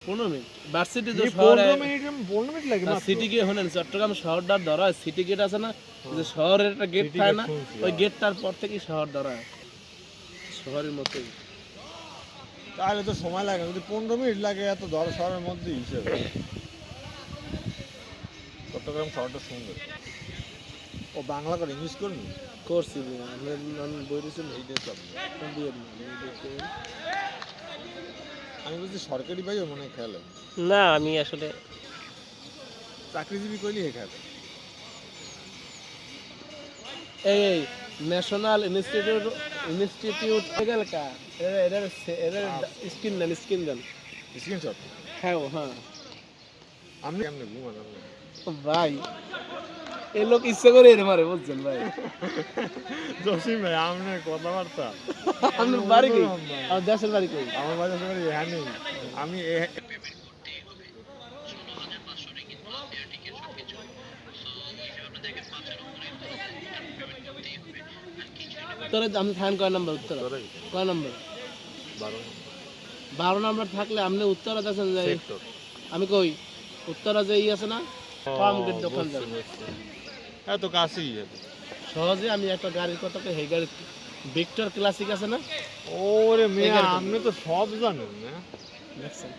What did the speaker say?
15 minute varsity তো এই শহরে 15 মিনিট লাগে মাত্র। সিটি গেট হলেন চট্টগ্রাম শহরটা ধরা হয় সিটি গেট আছে না যে শহরের একটা গেট City থাকে gate না শুনছি, ওই হ্যাঁ। গেটটার পর থেকেই শহর ধরা হয় শহরের মতোই তাহলে তো সময় লাগে না। যদি 15 মিনিট লাগে এত ধরা শহরের মধ্যে হিসেবে। চট্টগ্রাম শহরটা সুন্দর। ও বাংলা করে ইংলিশ করবি? করছি আমি বই দিয়েছি না এইটাই তো দিয়ে দিলাম, দিয়ে দিতে। আমি বলছি সরকারি ভাইও মনে হয় খেলে। না আমি আসলে চাকরিজীবী করলি হে খেলে। এই ন্যাশনাল ইনস্টিটিউট গেল কা এদের স্কিন দেন স্ক্রিনশট। হ্যাঁ হ্যাঁ আপনি কেমনে ঘুমান আপনি? ভাই এই লোক ইচ্ছে করে এর মারে বুঝছেন ভাই জসিম ভাই আপনার কথাবার্তা। আপনার বাড়ি কই আমার দেশের বাড়ি কই আমার বাড়ি আসলে হ্যাঁ নেই। আমি উত্তরে আপনি থাকেন কয় নম্বর উত্তরে কয় নম্বর 12 নম্বর থাকলে আপনি উত্তরে আছেন যে সেক্টর। আমি কই উত্তরা যে আছে না ফার্ম গেট দোকান যাবেন হ্যাঁ তো কাছেই। সহজে আমি একটা গাড়ির কথা কই, সেই গাড়ি ভিক্টর ক্লাসিক আছে না ওরে মেয়ে এগারো। আপনি তো সব জানেন না। দেখছেন